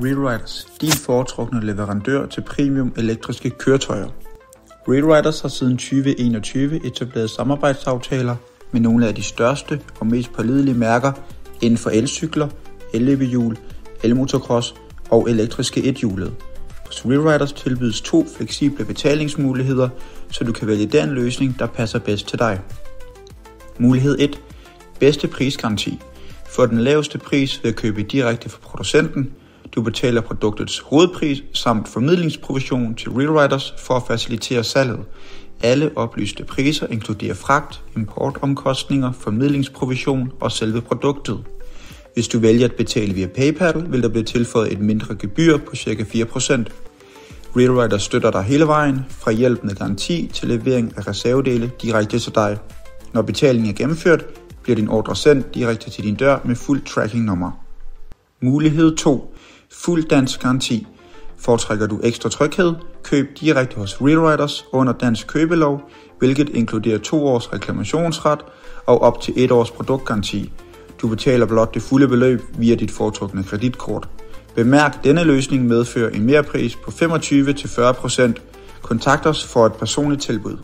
RealRiders, din foretrukne leverandør til premium elektriske køretøjer. RealRiders har siden 2021 etableret samarbejdsaftaler med nogle af de største og mest pålidelige mærker inden for elcykler, elløbehjul, elmotocross og elektriske ethjulede. Hos RealRiders tilbydes 2 fleksible betalingsmuligheder, så du kan vælge den løsning, der passer bedst til dig. Mulighed 1. Bedste prisgaranti. Få den laveste pris ved at købe direkte fra producenten. Du betaler produktets hovedpris samt formidlingsprovision til RealRiders for at facilitere salget. Alle oplyste priser inkluderer fragt, importomkostninger, formidlingsprovision og selve produktet. Hvis du vælger at betale via PayPal, vil der blive tilføjet et mindre gebyr på ca. 4%. RealRiders støtter dig hele vejen, fra hjælp med garanti til levering af reservedele direkte til dig. Når betalingen er gennemført, bliver din ordre sendt direkte til din dør med fuld tracking-nummer. Mulighed 2. Fuld dansk garanti. Foretrækker du ekstra tryghed? Køb direkte hos RealRiders under dansk købelov, hvilket inkluderer 2 års reklamationsret og op til 1 års produktgaranti. Du betaler blot det fulde beløb via dit foretrukne kreditkort. Bemærk, denne løsning medfører en merpris på 25-40%. Kontakt os for et personligt tilbud.